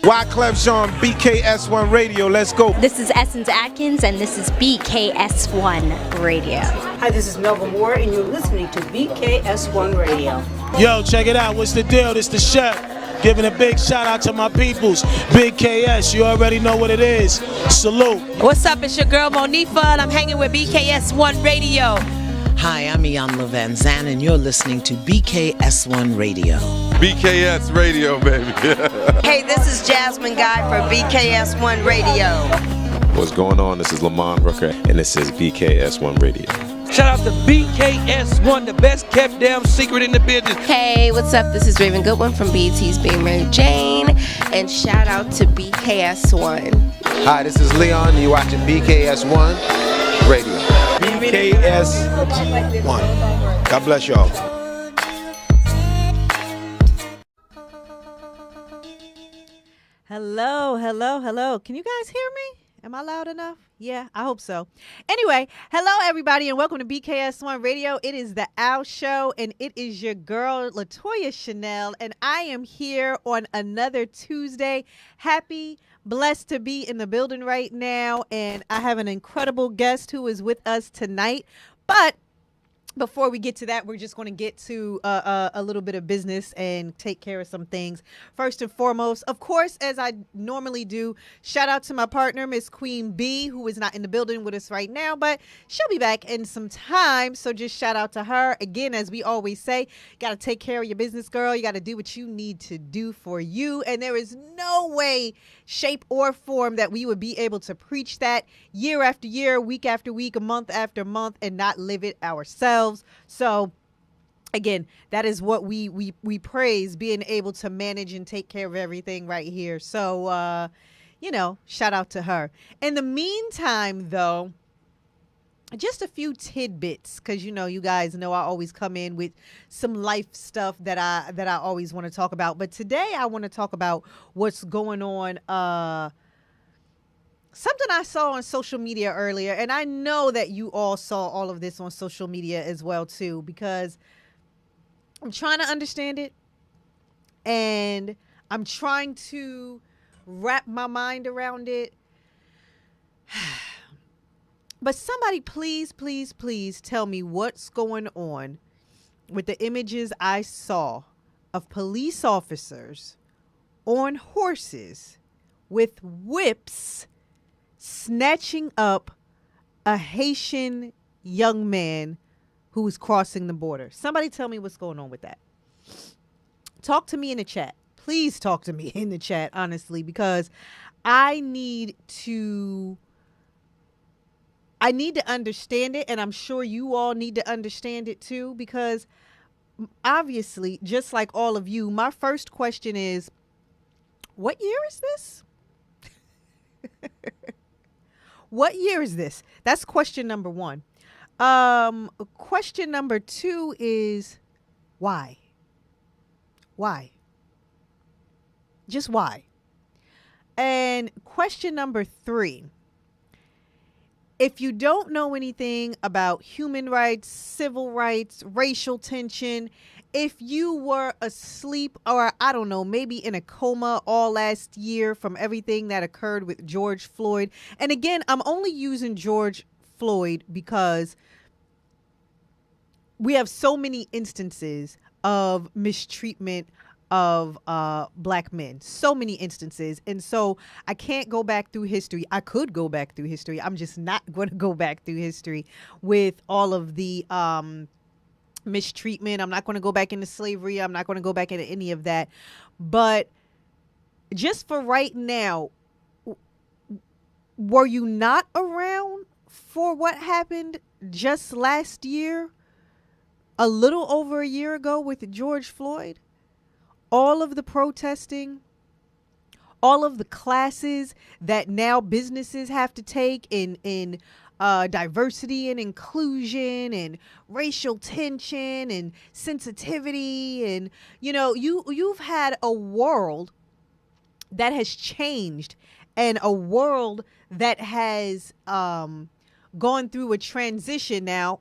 Wyclef Jean, BKS1 Radio. Let's go. This is Essence Atkins, and this is BKS1 Radio. Hi, this is Melba Moore, and you're listening to BKS1 Radio. Yo, check it out. What's the deal? This the chef. Giving a big shout out to my peoples. Big KS, you already know what it is. Salute. What's up? It's your girl Monifa, and I'm hanging with BKS1 Radio. Hi, I'm Iyanla Van Zandt, and you're listening to BKS1 Radio. BKS Radio, baby. Hey, this is Jasmine Guy for BKS1 Radio. What's going on? This is Lamont Rooker, and this is BKS1 Radio. Shout out to BKS1, the best kept damn secret in the business. Hey, what's up? This is Raven Goodwin from BET's Being Mary Jane, and shout out to BKS1. Hi, this is Leon, and you're watching BKS1 Radio. BKS1. God bless y'all. Hello, hello, hello. Can you guys hear me? Am I loud enough? Yeah, I hope so. Anyway, hello everybody and welcome to BKS1 Radio. It is the Owl Show and it is your girl Latoya Chanel and I am here on another Tuesday. Happy, blessed to be in the building right now, and I have an incredible guest who is with us tonight. But before we get to that, we're just going to get to a little bit of business and take care of some things. First and foremost, of course, as I normally do, shout out to my partner, Miss Queen B, who is not in the building with us right now, but she'll be back in some time. So just shout out to her. Again, as we always say, you got to take care of your business, girl. You got to do what you need to do for you. And there is no way, shape, or form that we would be able to preach that year after year, week after week, month after month, and not live it ourselves. So again, that is what we praise, being able to manage and take care of everything right here. So, shout out to her. In the meantime, though, just a few tidbits, because, you guys know I always come in with some life stuff that I always want to talk about. But today I want to talk about what's going on. Something I saw on social media earlier, and I know that you all saw all of this on social media as well, too, because I'm trying to understand it, and I'm trying to wrap my mind around it. But somebody please, please, please tell me what's going on with the images I saw of police officers on horses with whips snatching up a Haitian young man who was crossing the border. Somebody tell me what's going on with that. Talk to me in the chat. Please talk to me in the chat, honestly, because I need to understand it, and I'm sure you all need to understand it too, because obviously, just like all of you, my first question is, what year is this? What year is this? That's question number one. Question number two is why? Why? Just why? And question number three, if you don't know anything about human rights, civil rights, racial tension, if you were asleep or, I don't know, maybe in a coma all last year from everything that occurred with George Floyd. And again, I'm only using George Floyd because we have so many instances of mistreatment of black men, so many instances. And so I can't go back through history. I could go back through history. I'm just not going to go back through history with all of the mistreatment. I'm not going to go back into slavery. I'm not going to go back into any of that. But just for right now, were you not around for what happened just last year, a little over a year ago with George Floyd? All of the protesting, all of the classes that now businesses have to take in diversity and inclusion and racial tension and sensitivity. And, you've had a world that has changed and a world that has gone through a transition now.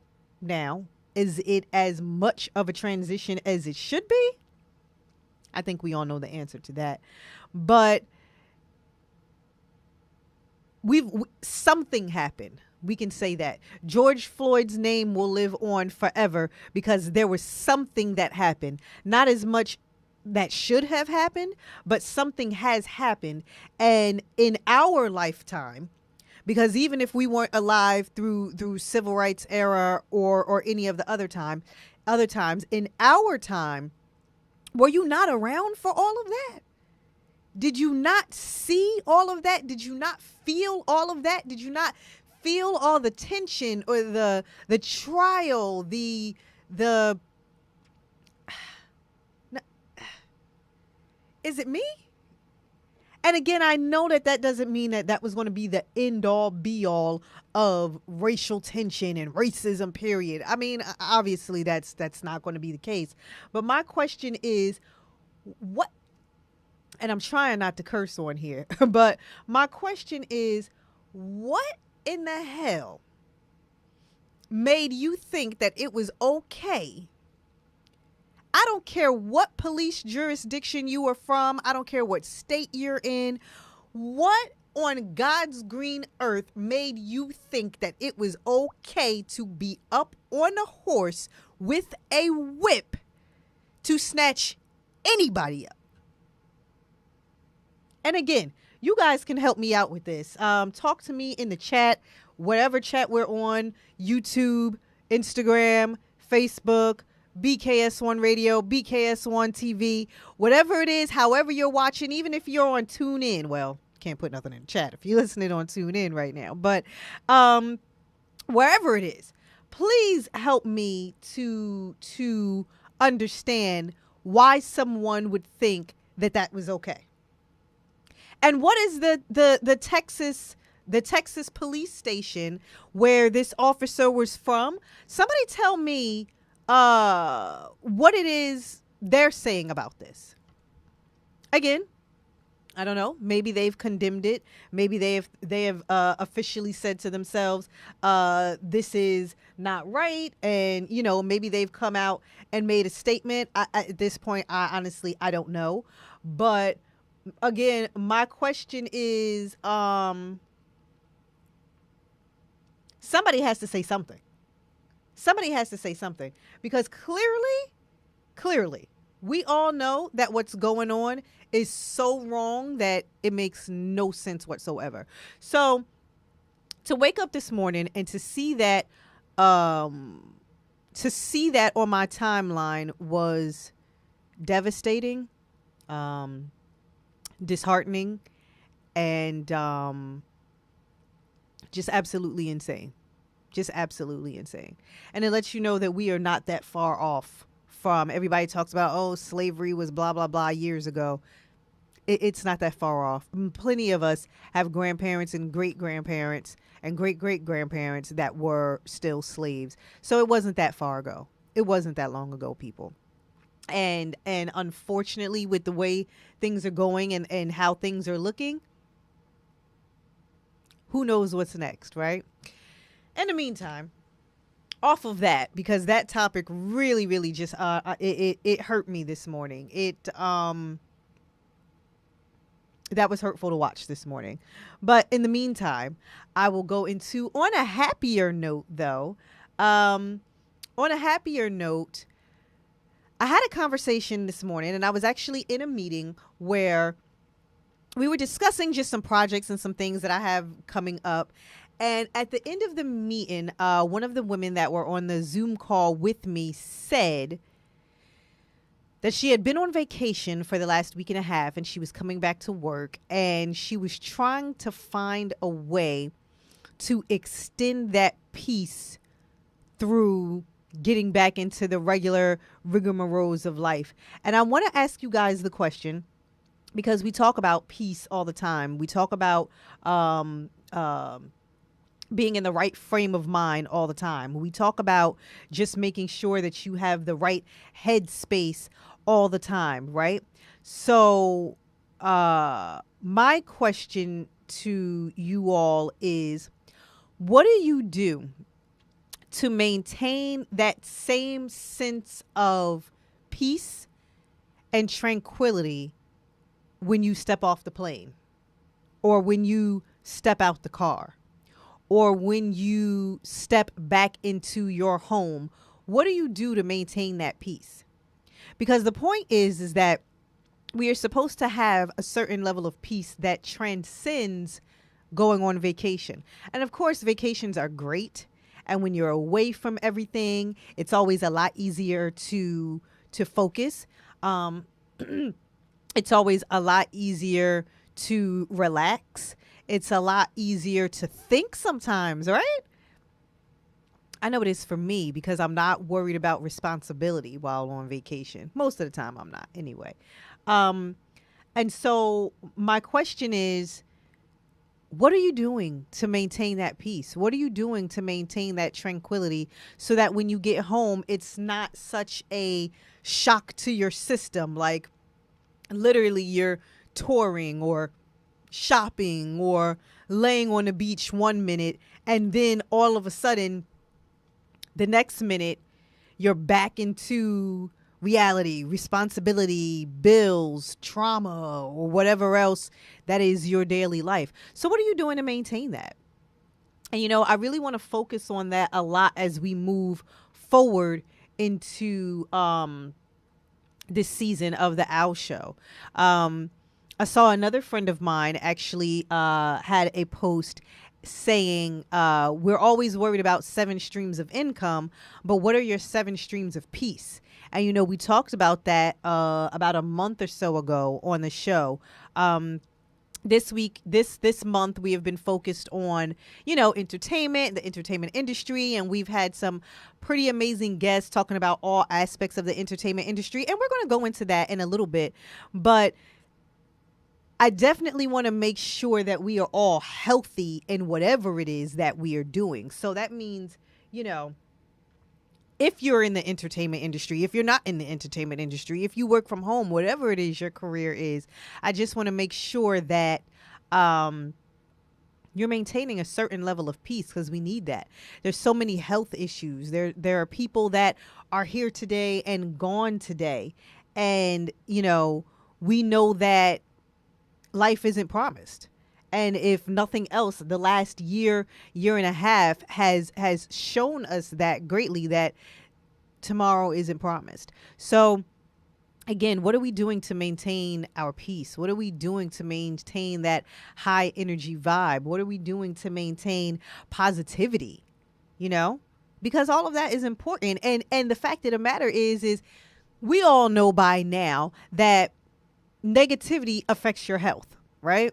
Is it as much of a transition as it should be? I think we all know the answer to that. But something happened. We can say that. George Floyd's name will live on forever because there was something that happened. Not as much that should have happened, but something has happened. And in our lifetime, because even if we weren't alive through civil rights era or any of the other times, in our time, were you not around for all of that? Did you not see all of that? Did you not feel all of that? Did you not feel all the tension or the trial, the is it me? And again, I know that doesn't mean that was going to be the end all be all of racial tension and racism, period. I mean, obviously that's not going to be the case. But my question is, what, and I'm trying not to curse on here, but my question is, what in the hell made you think that it was okay? I don't care what police jurisdiction you are from. I don't care what state you're in. What on God's green earth made you think that it was okay to be up on a horse with a whip to snatch anybody up? And again, you guys can help me out with this. Talk to me in the chat, whatever chat we're on, YouTube, Instagram, Facebook, BKS1 Radio, BKS1 TV, whatever it is, however you're watching, even if you're on TuneIn. Well, can't put nothing in the chat if you're listening on TuneIn right now. But wherever it is, please help me to understand why someone would think that was okay. And what is the Texas police station where this officer was from? Somebody tell me what it is they're saying about this. Again, I don't know. Maybe they've condemned it. Maybe they have officially said to themselves, this is not right. And, you know, maybe they've come out and made a statement. At this point, I don't know. But again, my question is, somebody has to say something. Somebody has to say something, because clearly, we all know that what's going on is so wrong that it makes no sense whatsoever. So to wake up this morning and to see that on my timeline was devastating, disheartening, and just absolutely insane. Just absolutely insane. And it lets you know that we are not that far off from, everybody talks about, oh, slavery was blah, blah, blah years ago. It's not that far off. Plenty of us have grandparents and great-grandparents and great-great-grandparents that were still slaves. So it wasn't that far ago. It wasn't that long ago, people. And unfortunately, with the way things are going and how things are looking, who knows what's next, right? In the meantime, off of that, because that topic really just it hurt me this morning. That was hurtful to watch this morning. But in the meantime, I will go into, on a happier note, though. On a happier note, I had a conversation this morning, and I was actually in a meeting where we were discussing just some projects and some things that I have coming up. And at the end of the meeting, one of the women that were on the Zoom call with me said that she had been on vacation for the last week and a half, and she was coming back to work, and she was trying to find a way to extend that peace through getting back into the regular rigmaroles of life. And I want to ask you guys the question, because we talk about peace all the time. We talk about being in the right frame of mind all the time. We talk about just making sure that you have the right headspace all the time, right? So my question to you all is, what do you do to maintain that same sense of peace and tranquility when you step off the plane, or when you step out the car, or when you step back into your home? What do you do to maintain that peace? Because the point is that we are supposed to have a certain level of peace that transcends going on vacation. And of course, vacations are great. And when you're away from everything, it's always a lot easier to focus. It's always a lot easier to relax. It's a lot easier to think sometimes, right? I know it is for me because I'm not worried about responsibility while on vacation. Most of the time I'm not anyway. And so my question is, what are you doing to maintain that peace? What are you doing to maintain that tranquility so that when you get home, it's not such a shock to your system? Like literally you're touring or shopping or laying on the beach one minute, and then all of a sudden the next minute you're back into reality, responsibility, bills, trauma, or whatever else that is your daily life. So what are you doing to maintain that? And, you know, I really want to focus on that a lot as we move forward into this season of the Owl Show. I saw another friend of mine actually had a post saying, we're always worried about 7 streams of income, but what are your 7 streams of peace? And, you know, we talked about that about a month or so ago on the show. This week, this month, we have been focused on, you know, entertainment, the entertainment industry. And we've had some pretty amazing guests talking about all aspects of the entertainment industry. And we're going to go into that in a little bit. But I definitely want to make sure that we are all healthy in whatever it is that we are doing. So that means, you know, if you're in the entertainment industry, if you're not in the entertainment industry, if you work from home, whatever it is your career is, I just want to make sure that you're maintaining a certain level of peace, because we need that. There's so many health issues. There are people that are here today and gone today. And, you know, we know that life isn't promised. And if nothing else, the last year and a half has shown us that greatly, that tomorrow isn't promised. So again, what are we doing to maintain our peace? What are we doing to maintain that high energy vibe? What are we doing to maintain positivity? You know, because all of that is important. And the fact of the matter is we all know by now that negativity affects your health, right?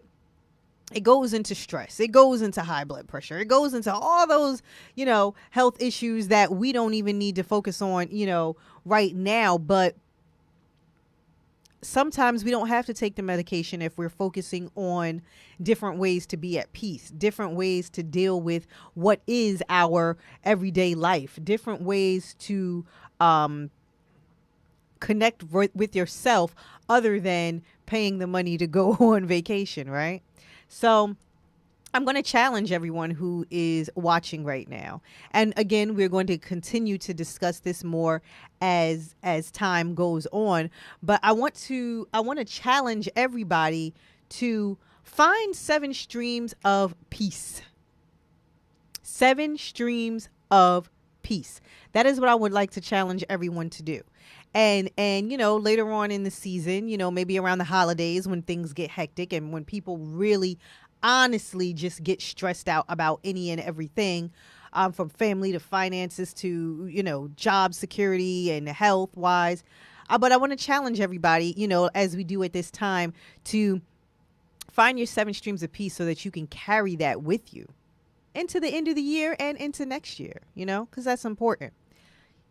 It goes into stress. It goes into high blood pressure. It goes into all those, you know, health issues that we don't even need to focus on, you know, right now. But sometimes we don't have to take the medication if we're focusing on different ways to be at peace, different ways to deal with what is our everyday life, different ways to connect with yourself other than paying the money to go on vacation, right? So I'm going to challenge everyone who is watching right now. And again, we're going to continue to discuss this more as time goes on. But I want to challenge everybody to find 7 streams of peace. 7 streams of peace. That is what I would like to challenge everyone to do. And you know, later on in the season, you know, maybe around the holidays when things get hectic and when people really honestly just get stressed out about any and everything, from family to finances to, you know, job security and health wise. But I want to challenge everybody, you know, as we do at this time, to find your 7 streams of peace so that you can carry that with you into the end of the year and into next year, you know, because that's important.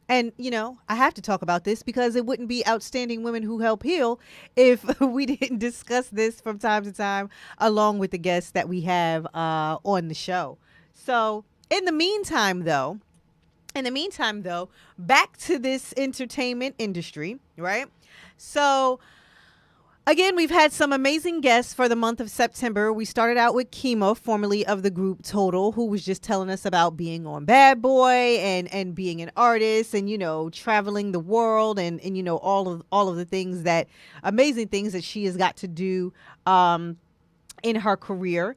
And, you know, I have to talk about this because it wouldn't be Outstanding Women Who Help Heal if we didn't discuss this from time to time along with the guests that we have on the show. So in the meantime, though, back to this entertainment industry, right? So Again, we've had some amazing guests for the month of September. We started out with Kimo, formerly of the group Total, who was just telling us about being on Bad Boy and being an artist and, traveling the world and all of the things amazing things that she has got to do in her career.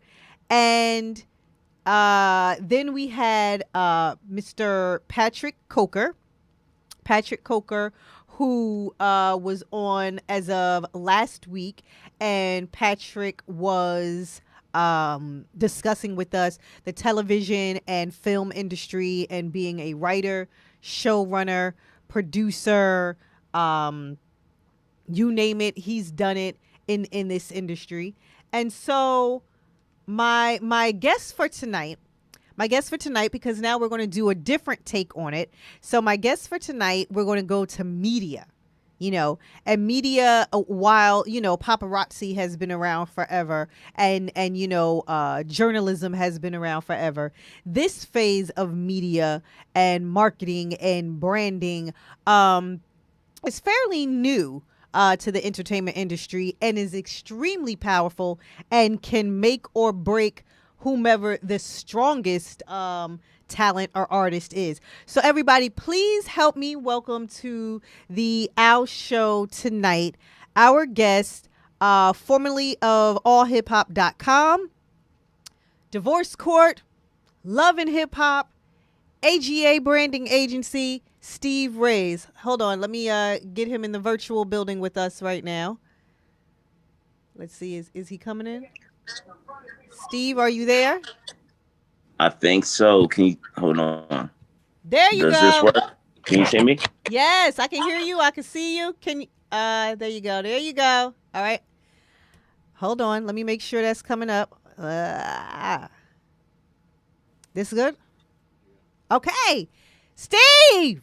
And then we had Mr. Patrick Coker, who was on as of last week, and Patrick was discussing with us the television and film industry and being a writer, showrunner, producer, you name it, he's done it in this industry. And so my guest for tonight, because now we're going to do a different take on it. So my guest for tonight, we're going to go to media, and media, while, paparazzi has been around forever and journalism has been around forever. This phase of media and marketing and branding is fairly new to the entertainment industry and is extremely powerful and can make or break whomever the strongest talent or artist is. So everybody, please help me welcome to the Owl Show tonight our guest, formerly of allhiphop.com, Divorce Court, Love and Hip Hop, AGA Branding Agency, Steve Raze. Hold on, let me get him in the virtual building with us right now. Let's see, is he coming in? Steve, are you there? I think so. Can you hold on? There you go. Does this work? Can you see me? Yes, I can hear you. I can see you. Can you? There you go. There you go. All right. Hold on. Let me make sure that's coming up. This good? Okay. Steve!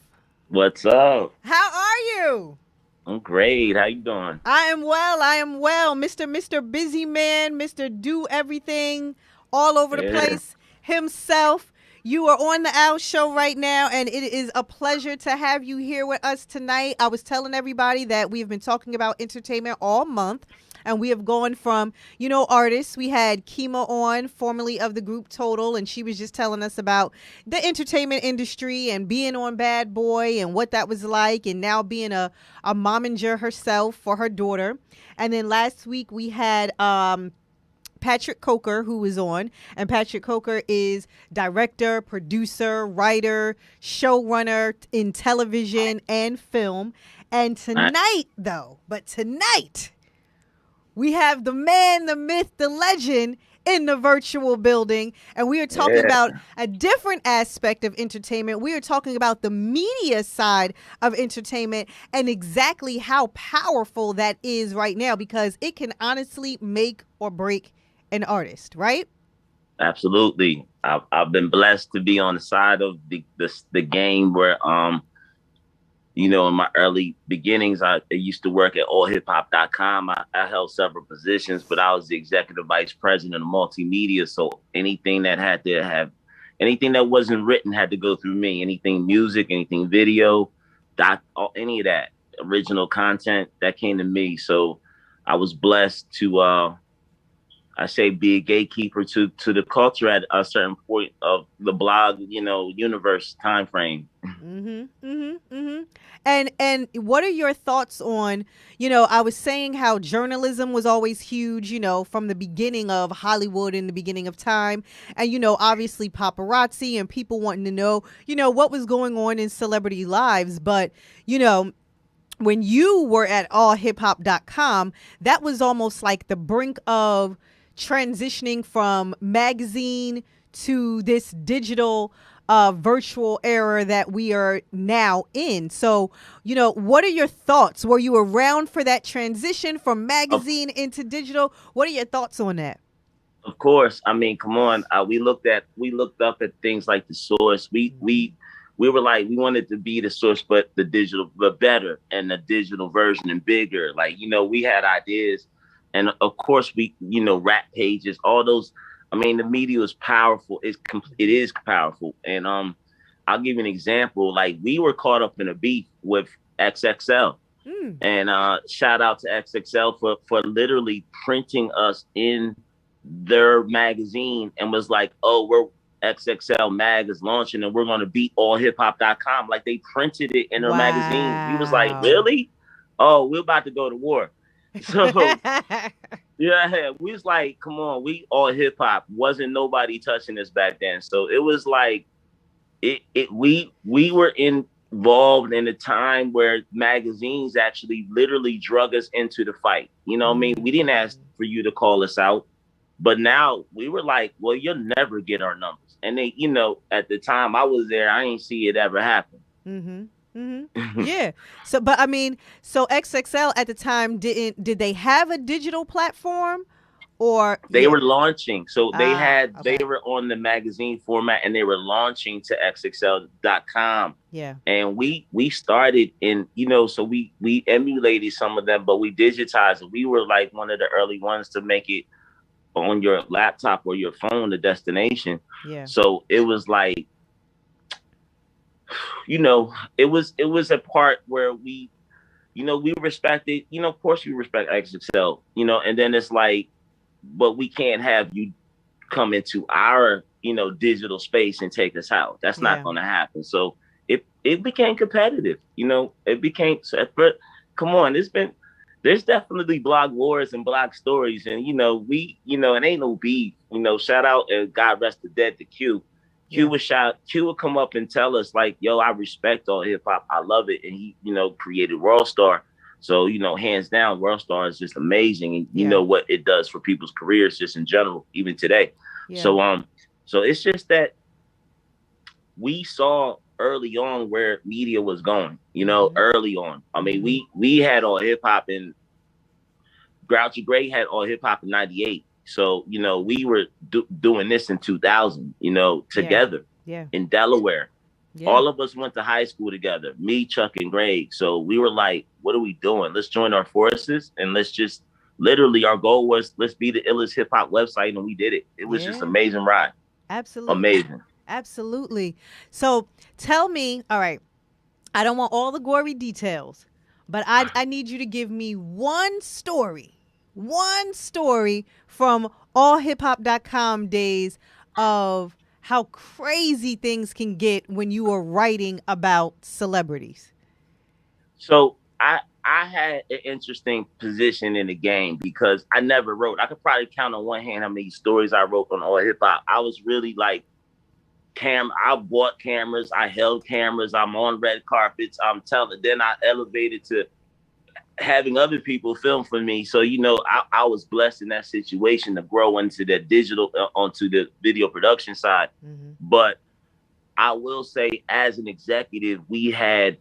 What's up? How are you? I'm great. How you doing? I am well. Mr. Busy Man, Mr. Do Everything, all over the place himself. You are on the Owl Show right now, and it is a pleasure to have you here with us tonight. I was telling everybody that we have been talking about entertainment all month, and we have gone from, artists. We had Kima on, formerly of the group Total, and she was just telling us about the entertainment industry and being on Bad Boy and what that was like, and now being a momager herself for her daughter. And then last week we had Patrick Coker, who was on, and Patrick Coker is director, producer, writer, showrunner in television and film. And tonight, we have the man, the myth, the legend in the virtual building, and we are talking about a different aspect of entertainment. We are talking about the media side of entertainment and exactly how powerful that is right now, because it can honestly make or break an artist, right? Absolutely. I've been blessed to be on the side of the game where in my early beginnings, I used to work at allhiphop.com. I held several positions, but I was the executive vice president of multimedia. So anything that wasn't written had to go through me. Anything music, anything video, any of that original content that came to me. So I was blessed to, be a gatekeeper to the culture at a certain point of the blog, universe time frame. And what are your thoughts on, I was saying how journalism was always huge, from the beginning of Hollywood in the beginning of time. And, obviously paparazzi and people wanting to know, what was going on in celebrity lives. But, when you were at allhiphop.com, that was almost like the brink of transitioning from magazine to this digital virtual era that we are now in. So, what are your thoughts? Were you around for that transition from magazine into digital? What are your thoughts on that? Of course. I mean, come on. We looked up at things like The Source. We were like, we wanted to be The Source, but the digital, but better, and the digital version and bigger. Like, we had ideas. And of course, we, rap pages, all those. I mean, the media is powerful. It is powerful. And I'll give you an example. Like, we were caught up in a beef with XXL. And shout out to XXL for literally printing us in their magazine and was like, oh, we're XXL mag is launching and we're going to beat allhiphop.com. Like they printed it in their magazine. We was like, really? Oh, we're about to go to war. So yeah, we was like, come on, we all hip hop. Wasn't nobody touching us back then. So it was like we were involved in a time where magazines actually literally drug us into the fight. You know what I mean? We didn't ask for you to call us out, but now we were like, well, you'll never get our numbers. And they, you know, at the time I was there, I ain't see it ever happen. Yeah. So, but I mean, so XXL at the time did they have a digital platform, or they were launching? So they were on the magazine format and they were launching to xxl.com. Yeah. And we started in, you know, so we emulated some of them, but we digitized it. We were like one of the early ones to make it on your laptop or your phone, the destination. Yeah. So it was like, you know, it was a part where we, you know, we respected, you know, of course we respect XXL, you know, and then it's like, but we can't have you come into our, you know, digital space and take us out. That's not going to happen. So it became competitive, you know, it became, but come on, there's definitely blog wars and blog stories. And, you know, it ain't no beef, you know, shout out and God rest the dead to Q. Q would come up and tell us like, yo, I respect all hip hop. I love it. And he, you know, created World Star. So, you know, hands down, World Star is just amazing. And you know what it does for people's careers just in general, even today. Yeah. So it's just that we saw early on where media was going, you know, early on. I mean, we had all hip hop and Grouchy Gray had all hip hop in 98. So, you know, we were doing this in 2000, you know, together in Delaware. Yeah. All of us went to high school together, me, Chuck, and Greg. So we were like, what are we doing? Let's join our forces and let's just literally our goal was let's be the illest hip hop website. And we did it. It was just amazing ride. Absolutely. Amazing. Absolutely. So tell me, all right, I don't want all the gory details, but I need you to give me one story from allhiphop.com days of how crazy things can get when you are writing about celebrities. So I had an interesting position in the game because I never wrote. I could probably count on one hand how many stories I wrote on All Hip Hop. I was really like I bought cameras, I held cameras, I'm on red carpets, then I elevated to having other people film for me. So, you know, I was blessed in that situation to grow into the digital, onto the video production side. But I will say as an executive, we had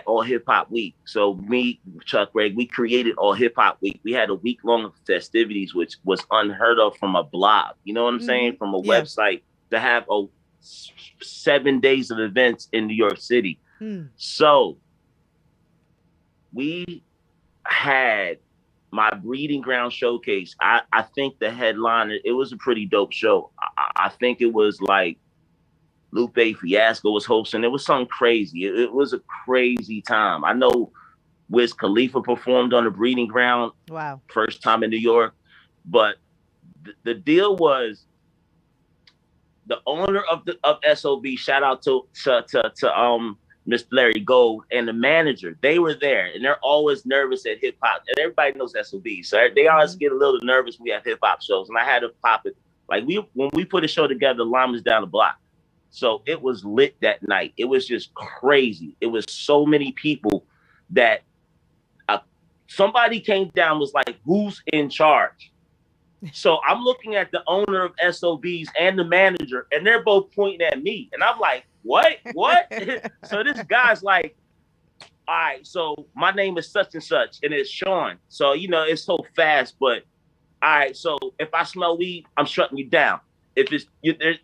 All Hip Hop Week. So me, Chuck, Greg, we created All Hip Hop Week. We had a week long festivities, which was unheard of from a blog. You know what I'm saying? From a website to have 7 days of events in New York City. So we had my Breeding Ground Showcase. I think the headliner, it was a pretty dope show. I think it was like Lupe Fiasco was hosting. It was something crazy. It was a crazy time. I know Wiz Khalifa performed on the Breeding Ground. Wow. First time in New York. But the deal was the owner of SOB, shout out to Mr. Larry Gold and the manager, they were there and they're always nervous at hip hop. And everybody knows SOB. So they always get a little nervous when we have hip hop shows. And I had to pop it. Like when we put a show together, the line was down the block. So it was lit that night. It was just crazy. It was so many people that somebody came down, was like, who's in charge? So I'm looking at the owner of SOBs and the manager, and they're both pointing at me. And I'm like, what? So this guy's like, all right, so my name is such and such, and it's Sean. So, you know, it's so fast, but all right, so if I smell weed, I'm shutting you down. If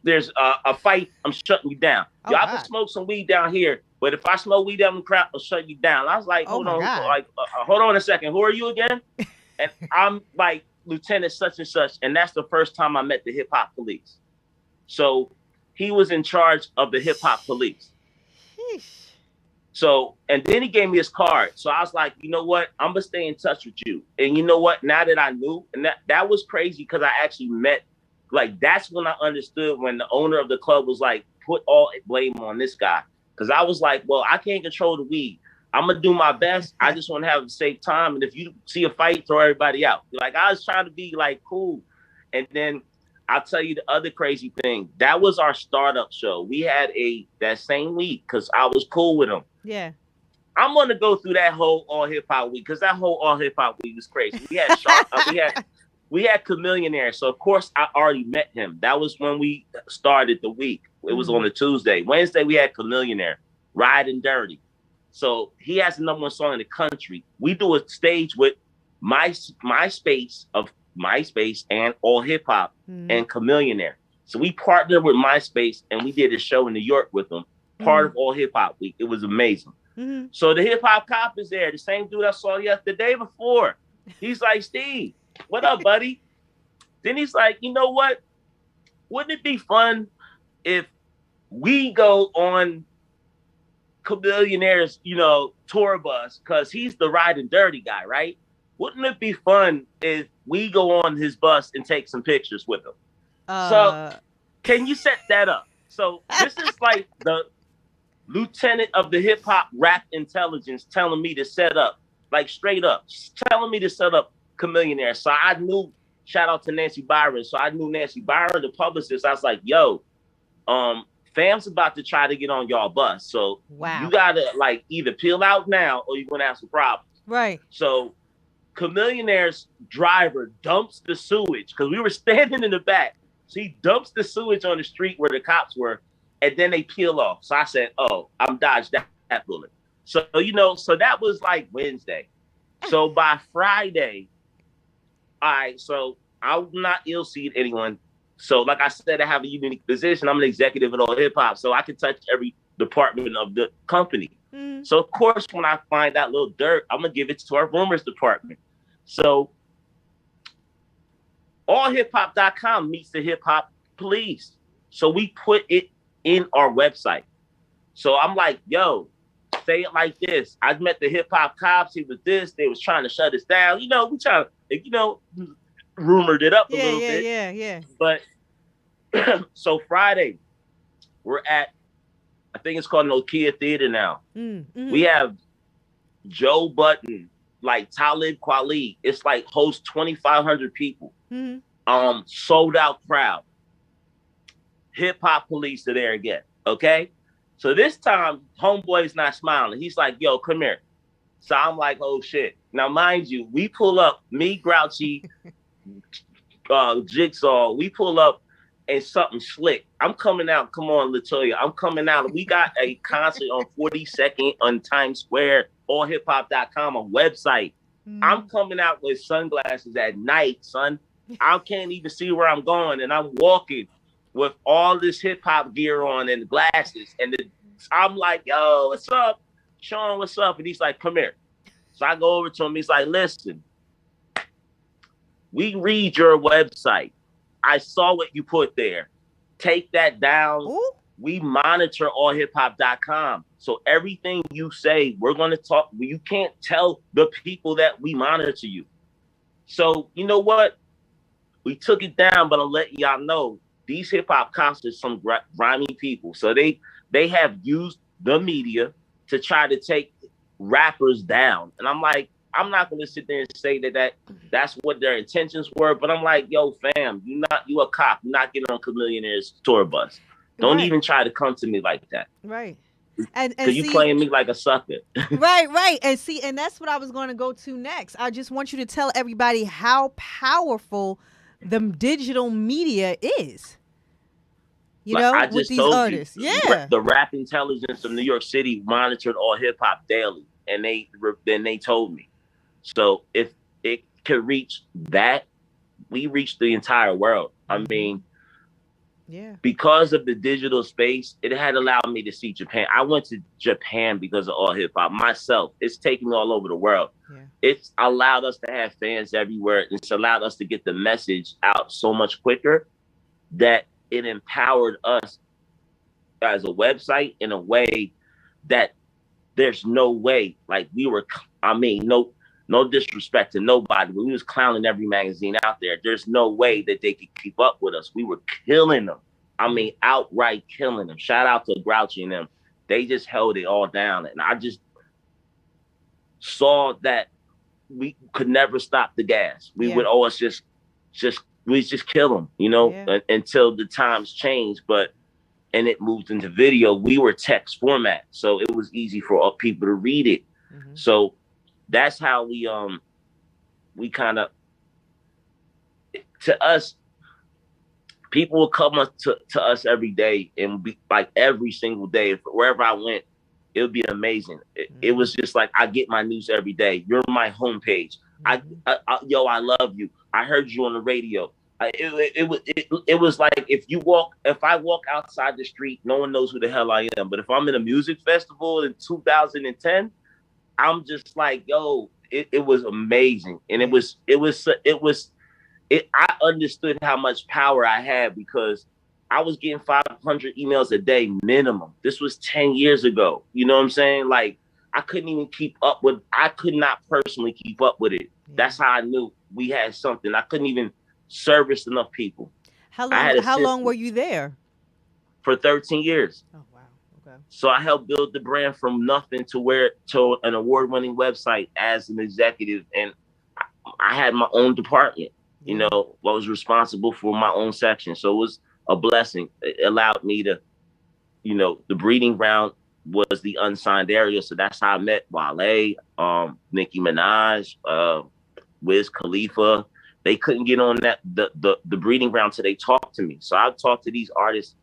there's a fight, I'm shutting you down. Y'all can smoke some weed down here, but if I smoke weed down in the crowd, I'll shut you down. I was like, hold on a second. Who are you again? And I'm like, Lieutenant such and such. And that's the first time I met the hip hop police. So he was in charge of the hip hop police. So, and then he gave me his card. So I was like, you know what? I'm gonna stay in touch with you. And you know what? Now that I knew, and that was crazy because I actually met, like, that's when I understood when the owner of the club was like, put all blame on this guy. Because I was like, well, I can't control the weed. I'm gonna do my best. I just want to have a safe time. And if you see a fight, throw everybody out. Like, I was trying to be like cool. And then I'll tell you the other crazy thing. That was our startup show. We had that same week because I was cool with him. Yeah. I'm gonna go through that whole all hip hop week because that whole all hip hop week was crazy. We had we had Chameleonaire. So of course I already met him. That was when we started the week. It was on a Tuesday. Wednesday we had Chameleonaire, Riding Dirty. So he has the #1 song in the country. We do a stage with MySpace and all hip hop and Chameleonaire. So we partnered with MySpace and we did a show in New York with them. Part of all hip hop week. It was amazing. So the hip hop cop is there. The same dude I saw the day before. He's like, Steve, what up, buddy? Then he's like, you know what? Wouldn't it be fun if we go on Chameleonaire's, tour bus? Because he's the Riding Dirty guy, right? Wouldn't it be fun if we go on his bus and take some pictures with him? So can you set that up? So this is like the lieutenant of the hip hop rap intelligence telling me to set up, like straight up, telling me to set up Chameleonaire. So I knew, shout out to Nancy Byron. So I knew Nancy Byron, the publicist. I was like, yo, fam's about to try to get on y'all bus. So you gotta like either peel out now or you're gonna have some problems. Right. So Chameleonaire's driver dumps the sewage because we were standing in the back. So he dumps the sewage on the street where the cops were, and then they peel off. So I said, oh, I'm dodged that bullet. So, so that was like Wednesday. So by Friday, so I'm not ill-seed anyone. So like I said, I have a unique position. I'm an executive at all hip hop. So I can touch every department of the company. So of course, when I find that little dirt, I'm going to give it to our rumors department. So allhiphop.com meets the hip hop police. So we put it in our website. So I'm like, yo, say it like this. I met the hip hop cops. He was this. They was trying to shut us down. We trying to, rumored it up a little bit. Yeah. But so Friday, we're at, I think it's called Nokia Theater now. We have Joe Budden, like Talib Kweli. It's like host 2,500 people. Sold out crowd. Hip hop police are there again. Okay. So this time, homeboy's not smiling. He's like, yo, come here. So I'm like, oh shit. Now, mind you, we pull up, me, Grouchy, Jigsaw, we pull up and something slick. I'm coming out. Come on, Latoya. I'm coming out. We got a concert on 42nd on Times Square, allhiphop.com, a website. I'm coming out with sunglasses at night, son. I can't even see where I'm going. And I'm walking with all this hip hop gear on and glasses. And I'm like, yo, what's up? Sean, what's up? And he's like, come here. So I go over to him. He's like, listen, we read your website. I saw what you put there. Take that down. Ooh. We monitor allhiphop.com. So everything you say, we're going to talk. You can't tell the people that we monitor you. So you know what? We took it down, but I'll let y'all know these hip hop cops are some grimy people. So they have used the media to try to take rappers down. And I'm like, I'm not going to sit there and say that's what their intentions were. But I'm like, yo, fam, you a cop. You're not getting on Chameleonaire's tour bus. Don't even try to come to me like that. Right. And you playing me like a sucker. Right. And that's what I was going to go to next. I just want you to tell everybody how powerful the digital media is. With these artists. The rap intelligence of New York City monitored all hip hop daily. And they told me. So if it could reach that, we reached the entire world. I mean, because of the digital space, it had allowed me to see Japan. I went to Japan because of all hip hop myself. It's taken me all over the world. Yeah. It's allowed us to have fans everywhere. It's allowed us to get the message out so much quicker that it empowered us as a website in a way that there's no way. Like we were, I mean, no disrespect to nobody, but we was clowning every magazine out there. There's no way that they could keep up with us. We were killing them. I mean, outright killing them. Shout out to Grouchy and them. They just held it all down. And I just saw that we could never stop the gas. We would always just kill them, you know, until the times changed. And it moved into video. We were text format, so it was easy for people to read it. So that's how we kind of, to us, people would come up to us every day and be like every single day. Wherever I went, it would be amazing. It was just like, I get my news every day. You're my homepage. Yo, I love you. I heard you on the radio. It was like if I walk outside the street, no one knows who the hell I am. But if I'm in a music festival in 2010, I'm just like, yo, it was amazing. And I understood how much power I had because I was getting 500 emails a day minimum. This was 10 years ago. You know what I'm saying? Like, I could not personally keep up with it. That's how I knew we had something. I couldn't even service enough people. How long were you there? For 13 years. Oh, wow. Okay. So I helped build the brand from nothing to an award-winning website as an executive. And I had my own department. You know, I was responsible for my own section. So it was a blessing. It allowed me to, you know, the breeding ground was the unsigned area. So that's how I met Wale, Nicki Minaj, Wiz Khalifa. They couldn't get on the breeding ground till they talked to me. So I talked to these artists.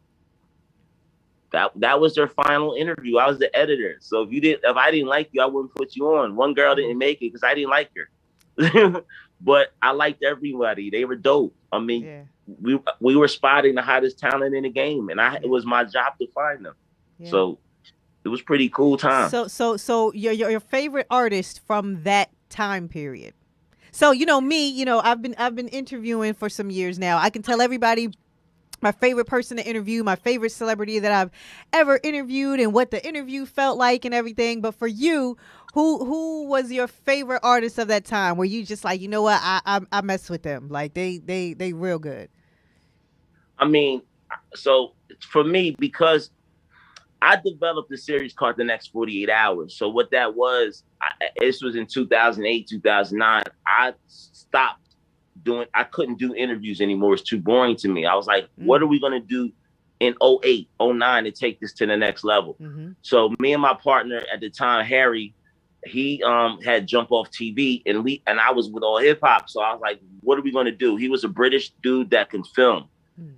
That was their final interview. I was the editor. So if I didn't like you, I wouldn't put you on. One girl didn't make it because I didn't like her. But I liked everybody. They were dope. I mean, we were spotting the hottest talent in the game, and it was my job to find them. Yeah. So it was pretty cool time. So your favorite artist from that time period. So me, I've been interviewing for some years now. I can tell everybody my favorite person to interview, my favorite celebrity that I've ever interviewed, and what the interview felt like and everything. But for you, who was your favorite artist of that time? Where you just like, you know what, I mess with them, like they real good. I mean, so for me, because I developed a series called The Next 48 Hours. So what that was, this was in 2008, 2009. I stopped I couldn't do interviews anymore. It's too boring to me. I was like, what are we going to do in 08, 09 to take this to the next level? So me and my partner at the time, Harry, he had Jump Off TV, and I was with All Hip Hop. So I was like, what are we going to do? He was a British dude that can film.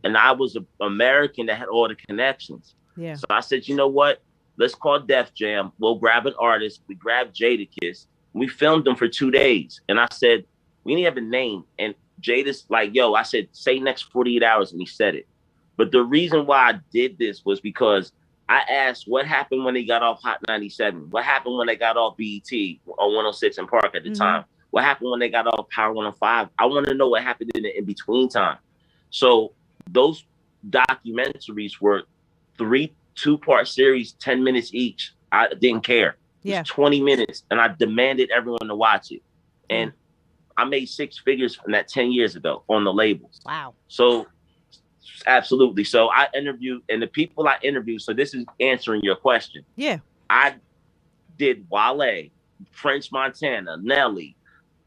And I was an American that had all the connections. Yeah. So I said, you know what? Let's call Def Jam. We'll grab an artist. We grabbed Jadakiss. We filmed them for 2 days. And I said, we need to have a name. And Jada's like, yo, I said, say Next 48 Hours. And he said it. But the reason why I did this was because I asked what happened when they got off Hot 97? What happened when they got off BET on 106 and Park at the time? What happened when they got off Power 105? I want to know what happened in the in-between time. So those documentaries were 3 2-part series, 10 minutes each. I didn't care. It was 20 minutes, and I demanded everyone to watch it. And I made 6 figures from that 10 years ago on the labels. Wow. So absolutely. So I interviewed, and the people I interviewed, so this is answering your question. Yeah. I did Wale, French Montana, Nelly,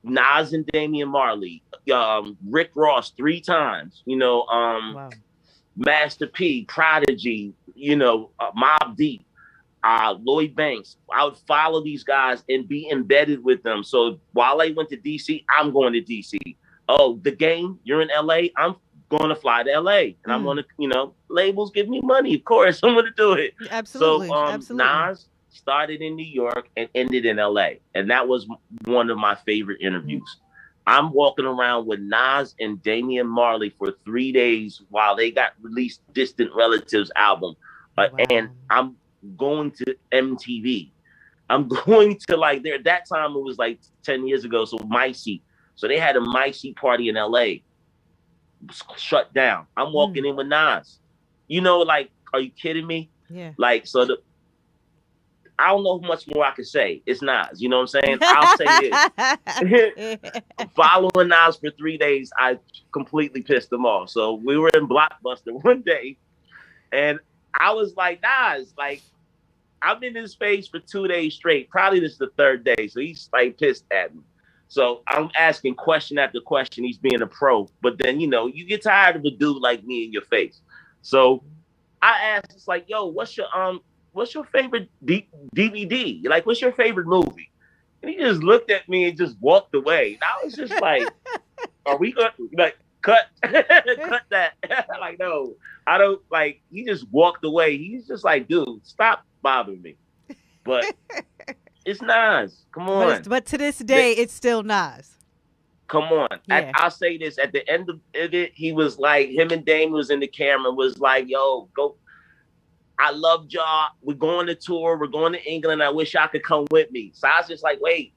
Nas and Damian Marley, Rick Ross 3 times, wow. Master P, Prodigy, Mobb Deep, Lloyd Banks. I would follow these guys and be embedded with them. So while I went to DC, I'm going to DC. Oh, the game, you're in LA, I'm going to fly to LA. And I'm going to, labels give me money. Of course, I'm going to do it. Absolutely. So Absolutely. Nas started in New York and ended in LA. And that was one of my favorite interviews. I'm walking around with Nas and Damian Marley for 3 days while they got released Distant Relatives album. Wow. And I'm going to MTV. I'm going to that time it was like 10 years ago. So My Seat. So they had a My Seat party in LA. Shut down. I'm walking in with Nas. Are you kidding me? Yeah. I don't know how much more I can say. It's Nas. You know what I'm saying? I'll say this. Following Nas for 3 days, I completely pissed him off. So we were in Blockbuster one day, and I was like, Nas, like, I'm in his face for 2 days straight. Probably this is the third day. So he's like pissed at me. So I'm asking question after question. He's being a pro. But then, you know, you get tired of a dude like me in your face. So I asked, it's like, yo, what's your favorite DVD? Like, what's your favorite movie? And he just looked at me and just walked away. And I was just like, are we going to, like, cut that? Like, no, I don't, like, he just walked away. He's just like, dude, stop bothering me. But it's Nas. Come on. But to this day, it's still Nas. Come on. Yeah. I'll say this. At the end of it, he was like, him and Dame was in the camera, was like, yo, go. I loved y'all. We're going to tour. We're going to England. I wish y'all could come with me. So I was just like, wait,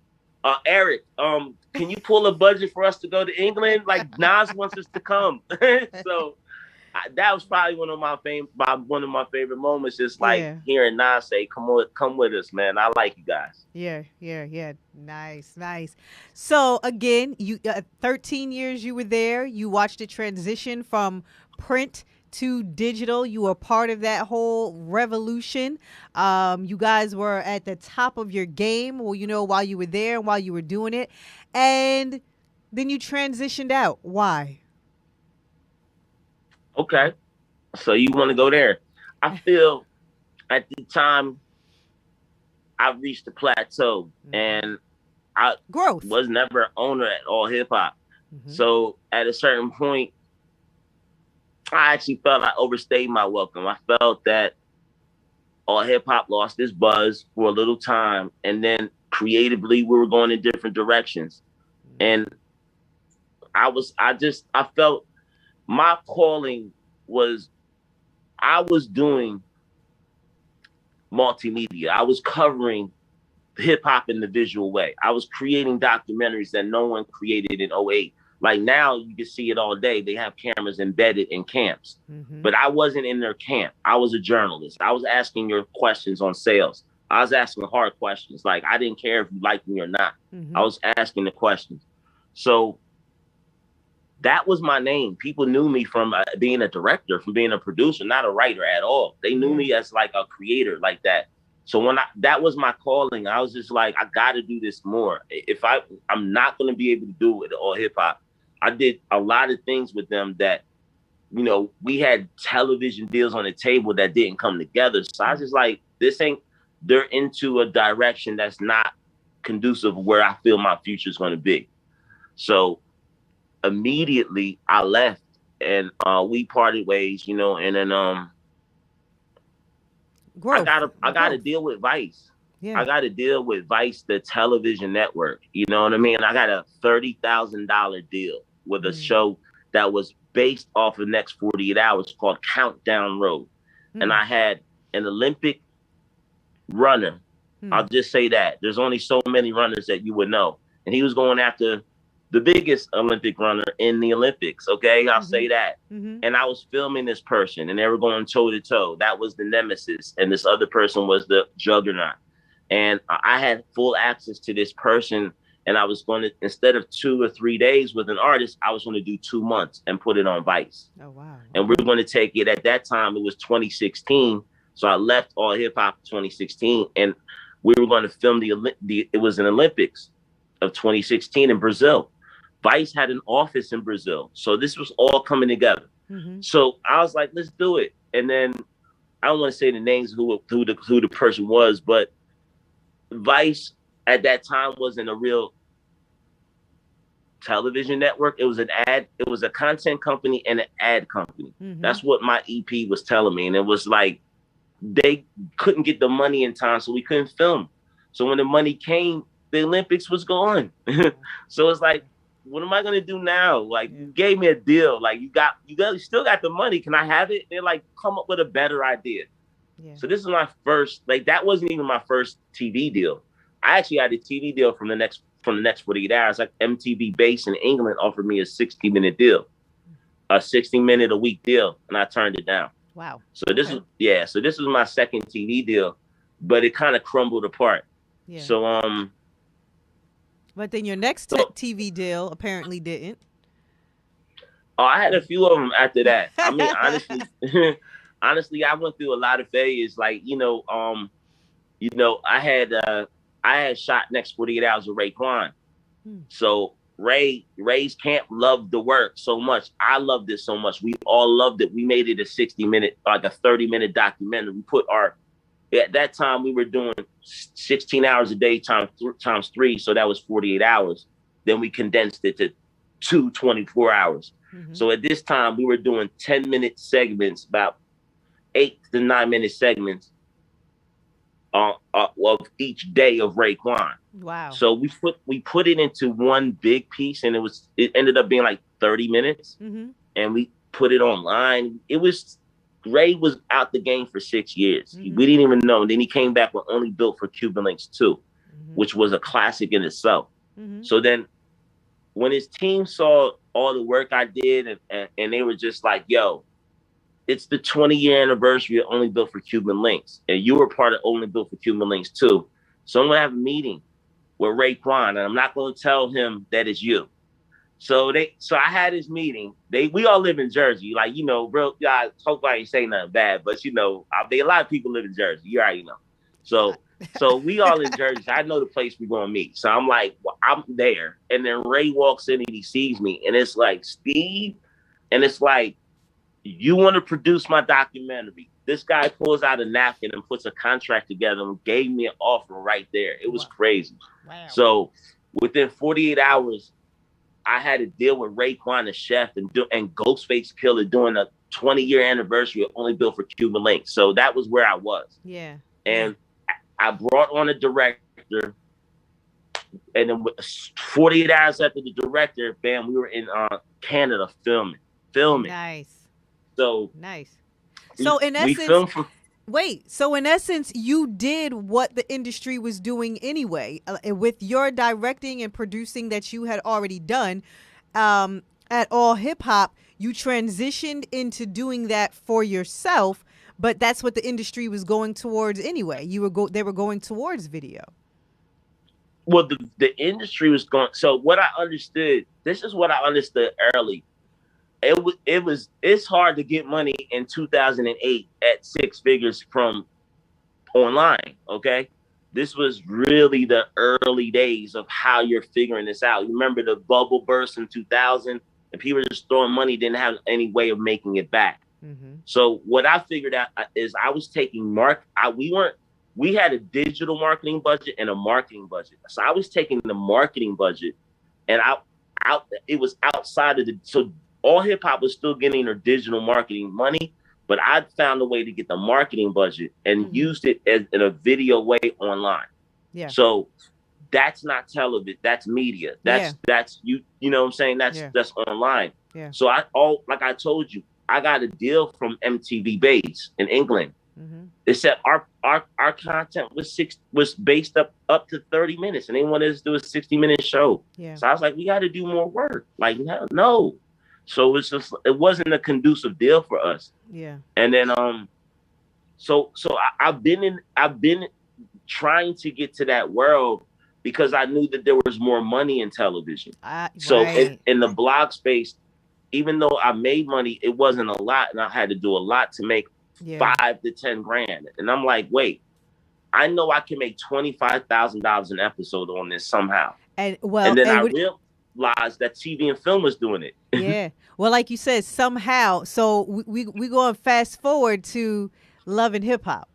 Eric, can you pull a budget for us to go to England? Like, Nas wants us to come. So that was probably one of my favorite moments. Just like hearing Nas say, come with us, man. I like you guys. Yeah. Nice. So again, you 13 years you were there. You watched it transition from print to digital. You were part of that whole revolution. You guys were at the top of your game, well, you know, while you were there and while you were doing it. And then you transitioned out. Why? Okay. So you want to go there. I feel at the time I reached a plateau and I was never an owner at All Hip Hop. So at a certain point, I actually felt I overstayed my welcome. I felt that All Hip Hop lost its buzz for a little time, and then creatively we were going in different directions. And I felt my calling was, I was doing multimedia. I was covering hip hop in the visual way. I was creating documentaries that no one created in '08. Like now you can see it all day. They have cameras embedded in camps, but I wasn't in their camp. I was a journalist. I was asking your questions on sales. I was asking hard questions. Like, I didn't care if you liked me or not. I was asking the questions. So that was my name. People knew me from being a director, from being a producer, not a writer at all. They knew me as like a creator like that. So when that was my calling, I was just like, I got to do this more. If I'm not going to be able to do it all hip hop. I did a lot of things with them that, you know, we had television deals on the table that didn't come together. So I was just like, they're into a direction that's not conducive of where I feel my future is going to be. So immediately I left and we parted ways, you know, and then I got to deal with Vice. Yeah. I got to deal with Vice, the television network. You know what I mean? I got a $30,000 deal with a show that was based off of Next 48 Hours called Countdown Road. And I had an Olympic runner. I'll just say that. There's only so many runners that you would know. And he was going after the biggest Olympic runner in the Olympics. Okay, I'll say that. And I was filming this person and they were going toe to toe. That was the nemesis. And this other person was the juggernaut. And I had full access to this person. And I was going to, instead of 2 or 3 days with an artist, I was going to do 2 months and put it on Vice. Oh, wow. And we were going to take it, at that time, it was 2016. So I left All Hip Hop in 2016. And we were going to film it was an Olympics of 2016 in Brazil. Vice had an office in Brazil. So this was all coming together. So I was like, let's do it. And then I don't want to say the names of who the person was, but Vice at that time wasn't a real television network. It was a content company and an ad company. That's what my EP was telling me. And it was like, they couldn't get the money in time, so we couldn't film. So when the money came, the Olympics was gone. So it's like, what am I going to do now? Like, you gave me a deal. Like, you still got the money. Can I have it? They're like, come up with a better idea. Yeah. So this is my first, like, that wasn't even my first TV deal. I actually had a TV deal from the next 48 hours. Like, MTV Base in England offered me a 60-minute deal, a 60-minute a week deal, and I turned it down. Wow. So this is my second TV deal. but it kind of crumbled apart. Yeah. So But then your next TV deal apparently didn't. Oh, I had a few of them after that. I mean, honestly, I went through a lot of failures. Like, I had shot next 48 Hours with Raekwon. So Raze Camp loved the work so much. I loved it so much. We all loved it. We made it a 60-minute, like a 30-minute documentary. We put at that time we were doing 16 hours a day times 3, so that was 48 hours. Then we condensed it to 24 hours. So at this time we were doing 10-minute segments, about 8 to 9 minute segments of each day of Raekwon. Wow. So we put it into one big piece, and it ended up being like 30 minutes. And we put it online. Ray was out the game for 6 years. We didn't even know. And then he came back with Only Built for Cuban Links 2, which was a classic in itself. So then when his team saw all the work I did, and they were just like, yo, it's the 20-year anniversary of Only Built for Cuban Links, and you were part of Only Built for Cuban Links too. So I'm gonna have a meeting with Raekwon, and I'm not gonna tell him that it's you. So I had this meeting. We all live in Jersey, like, real guys. Hope I ain't saying nothing bad, but a lot of people live in Jersey. You already know. So we all in Jersey. I know the place we're gonna meet. So I'm like, well, I'm there, and then Ray walks in and he sees me, and it's like, Steve, and it's like, you want to produce my documentary? This guy pulls out a napkin and puts a contract together and gave me an offer right there. It was crazy. Wow. So within 48 hours, I had to deal with Raekwon, the chef, and Ghostface Killer doing a 20-year anniversary of Only Built for Cuban Links. So that was where I was. Yeah. And I brought on a director, and then 48 hours after the director, bam, we were in Canada filming. Nice. So nice. So in essence, so in essence, you did what the industry was doing anyway, with your directing and producing that you had already done at All Hip Hop. You transitioned into doing that for yourself, but that's what the industry was going towards anyway. They were going towards video. Well, the industry was going. So what I understood, this is what I understood early. It's hard to get money in 2008 at 6 figures from online. Okay. This was really the early days of how you're figuring this out. You remember the bubble burst in 2000, and people were just throwing money, didn't have any way of making it back. So what I figured out is I was taking we had a digital marketing budget and a marketing budget. So I was taking the marketing budget, and it was outside of so All Hip Hop was still getting their digital marketing money, but I found a way to get the marketing budget and used it in a video way online. Yeah. So that's not television. That's media. That's you know what I'm saying? That's online. Yeah. So like I told you, I got a deal from MTV Base in England. They said our content was based up to 30 minutes, and they wanted us to do a 60-minute show. Yeah. So I was like, we got to do more work. Like, no. So it wasn't a conducive deal for us. Yeah. And then so I've been trying to get to that world because I knew that there was more money in television. So in the blog space, even though I made money, it wasn't a lot, and I had to do a lot to make $5 to 10 grand. And I'm like, wait, I know I can make $25,000 an episode on this somehow. And then I realized that TV and film was doing it. Yeah. Well, like you said, somehow. So we going fast forward to Love and Hip Hop.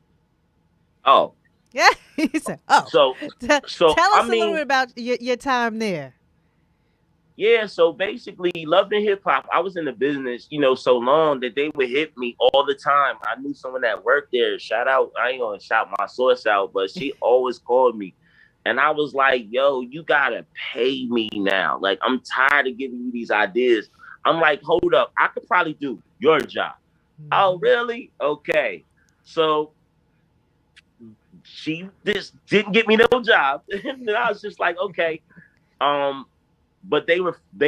Oh. Yeah. He said, oh. So tell us a little bit about your time there. Yeah, so basically, Love and Hip Hop, I was in the business, so long that they would hit me all the time. I knew someone that worked there. Shout out, I ain't gonna shout my source out, but she always called me. And I was like, yo, you gotta pay me now. Like, I'm tired of giving you these ideas. I'm like, hold up, I could probably do your job. Oh, really? Okay. So she just didn't get me no job. And I was just like, okay. But they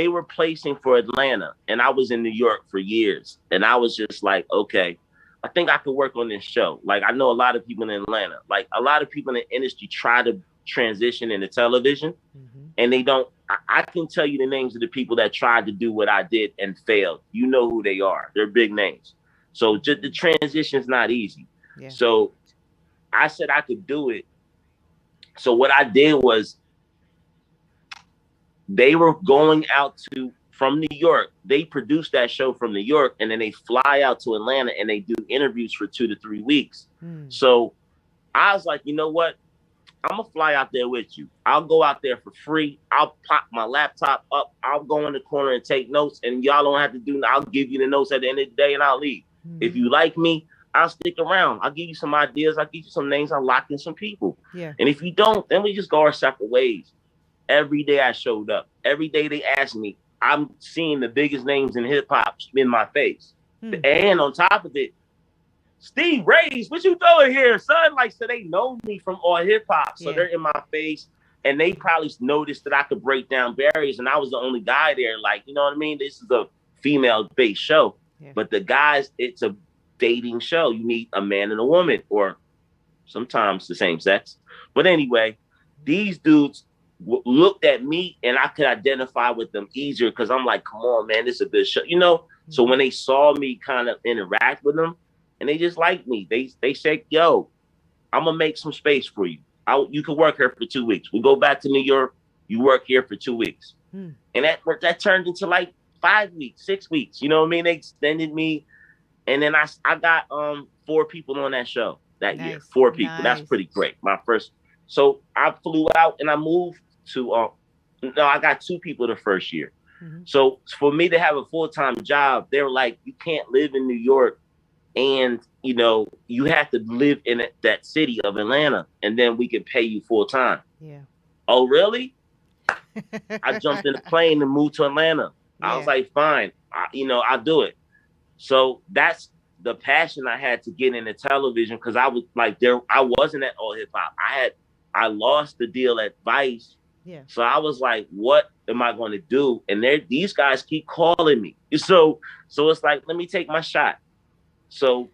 were placing for Atlanta, and I was in New York for years. And I was just like, okay, I think I could work on this show. Like, I know a lot of people in Atlanta, like a lot of people in the industry try to transition into television and they don't. I can tell you the names of the people that tried to do what I did and failed. You know who they are. They're big names. So just the transition is not easy. Yeah. So I said I could do it. So what I did was they were going out from New York. They produced that show from New York, and then they fly out to Atlanta and they do interviews for 2 to 3 weeks. So I was like, you know what? I'm going to fly out there with you. I'll go out there for free. I'll pop my laptop up. I'll go in the corner and take notes, and y'all don't have to do. I'll give you the notes at the end of the day, and I'll leave. If you like me, I'll stick around. I'll give you some ideas. I'll give you some names. I'll lock in some people. Yeah. And if you don't, then we just go our separate ways. Every day I showed up. Every day they asked me. I'm seeing the biggest names in hip hop in my face. And on top of it, Steve Raze, what you doing here, son? Like, so they know me from all hip hop. So they're in my face. And they probably noticed that I could break down barriers. And I was the only guy there. Like, you know what I mean? This is a female-based show. Yeah. But the guys, it's a dating show. You need a man and a woman, or sometimes the same sex. But anyway, these dudes looked at me and I could identify with them easier because I'm like, come on, man, this is a good show, you know? So when they saw me kind of interact with them and they just liked me, they said, yo, I'm going to make some space for you. You can work here for 2 weeks. We go back to New York. You work here for 2 weeks. And that turned into like 5 weeks, 6 weeks. You know what I mean? They extended me. And then I got 4 people on that show that year. 4 people. Nice. That's pretty great. My first. So I flew out and I moved to, I got 2 people the first year. So for me to have a full-time job, they were like, you can't live in New York and, you know, you have to live in that city of Atlanta and then we can pay you full-time. Yeah. Oh, really? I jumped in a plane and moved to Atlanta. I was like, fine, I'll do it. So that's the passion I had to get into television because I was like, I wasn't at All Hip Hop. I lost the deal at Vice. Yeah. So I was like, what am I going to do? And these guys keep calling me. So it's like, let me take my shot. So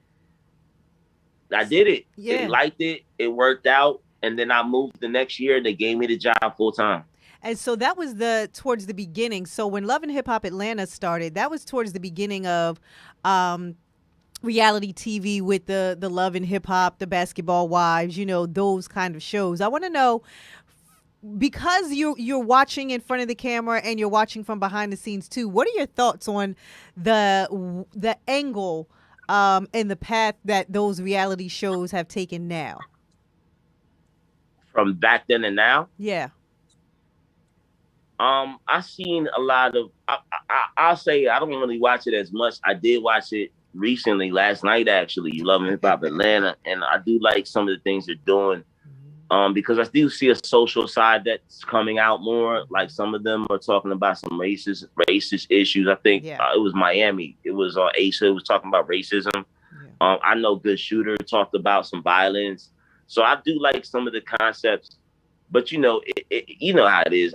I did it. Yeah. They liked it. It worked out. And then I moved the next year and they gave me the job full time. And so that was towards the beginning. So when Love and Hip Hop Atlanta started, that was towards the beginning of reality TV with the Love and Hip Hop, the Basketball Wives, those kind of shows. I want to know, because you're watching in front of the camera and you're watching from behind the scenes too, what are your thoughts on the angle and the path that those reality shows have taken now? From back then and now? Yeah. I've seen a lot of, I'll say I don't really watch it as much. I did watch it recently, last night actually, Love and Hip Hop Atlanta, and I do like some of the things they're doing. Because I do see a social side that's coming out more. Like some of them are talking about some racist issues. I think it was Miami. It was Asa was talking about racism. Yeah. I know Good Shooter talked about some violence. So I do like some of the concepts. But you know how it is.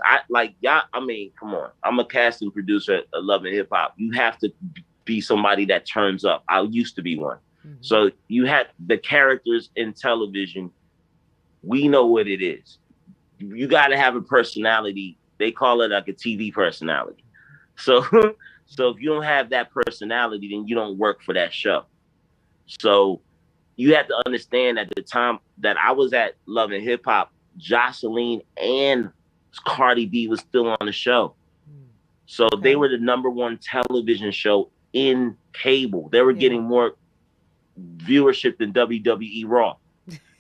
Come on. I'm a casting producer at Love and Hip Hop. You have to be somebody that turns up. I used to be one. So you had the characters in television. We know what it is. You got to have a personality. They call it like a TV personality. So if you don't have that personality, then you don't work for that show. So you have to understand at the time that I was at Love and Hip Hop, Jocelyn and Cardi B was still on the show. So they were the #1 television show in cable. They were getting more viewership than WWE Raw.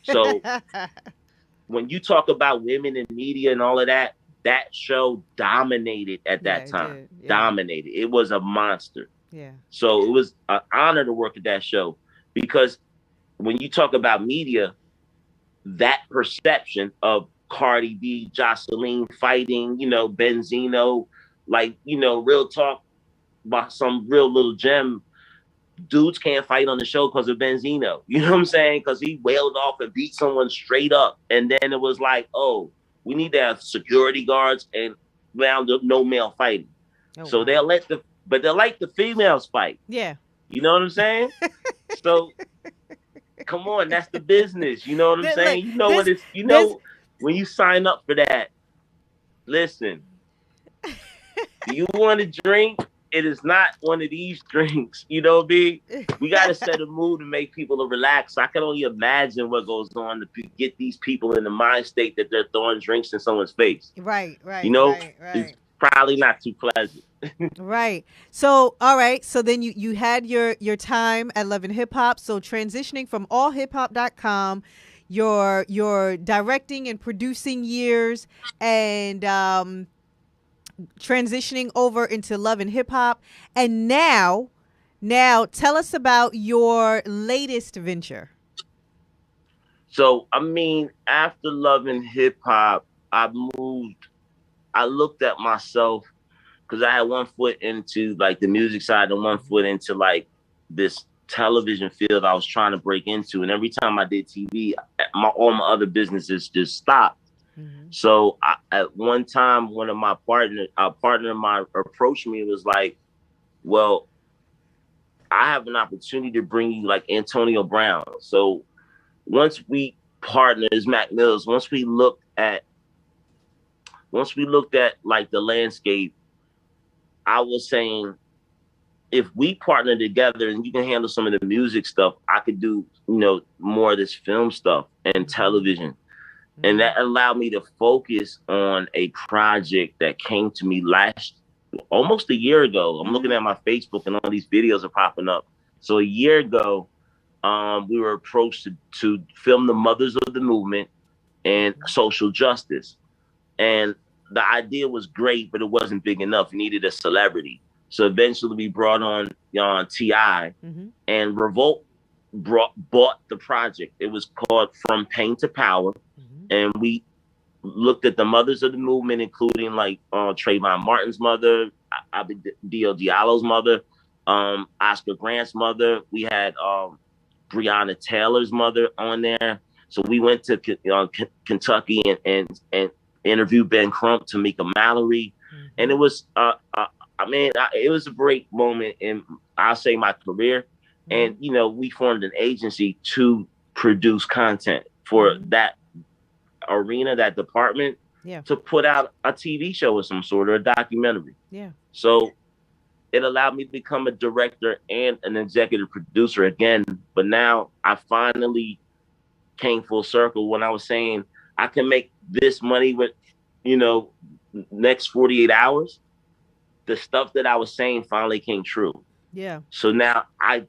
So when you talk about women in media and all of that, that show dominated at that time. Dominated. It was a monster. Yeah. So it was an honor to work at that show because when you talk about media, that perception of Cardi B, Jocelyn fighting, Benzino, real talk about some real little gem. Dudes can't fight on the show because of Benzino. You know what I'm saying? Because he wailed off and beat someone straight up. And then it was like, oh, we need to have security guards and no male fighting. Oh, so they'll let the females fight. Yeah. You know what I'm saying? So come on, that's the business. You know what I'm saying? Look, You know what it's. You know when you sign up for that. Listen, do you want to drink? It is not one of these drinks. You know what I mean? We got to set a mood to make people relax. I can only imagine what goes on to get these people in the mind state that they're throwing drinks in someone's face. Right. You know, right. it's probably not too pleasant. Right. So, all right. So then you had your time at Love and Hip Hop. So transitioning from allhiphop.com, your directing and producing years, and transitioning over into Love and Hip Hop, and now tell us about your latest venture. So, I mean, after Love and Hip Hop, I looked at myself because I had one foot into like the music side and one foot into like this television field I was trying to break into. And every time I did TV, all my other businesses just stopped. So at one time, one of my partner of mine approached me and was like, well, I have an opportunity to bring you like Antonio Brown. So once we partners, Mac Mills, once we looked at like the landscape, I was saying, if we partner together and you can handle some of the music stuff, I could do, more of this film stuff and television. And that allowed me to focus on a project that came to me almost a year ago. I'm looking at my Facebook and all these videos are popping up. So a year ago, we were approached to film the mothers of the movement and social justice. And the idea was great, but it wasn't big enough. You needed a celebrity. So eventually we brought on T.I. And Revolt bought the project. It was called From Pain to Power. And we looked at the mothers of the movement, including like Trayvon Martin's mother, Dio Diallo's mother, Oscar Grant's mother. We had Breonna Taylor's mother on there. So we went to Kentucky and interviewed Ben Crump, Tamika Mallory. And it was, it was a great moment in, I'll say, my career. And, we formed an agency to produce content for that arena, that department, to put out a TV show of some sort or a documentary. So it allowed me to become a director and an executive producer again. But now I finally came full circle when I was saying I can make this money with, next 48 hours. The stuff that I was saying finally came true. So now I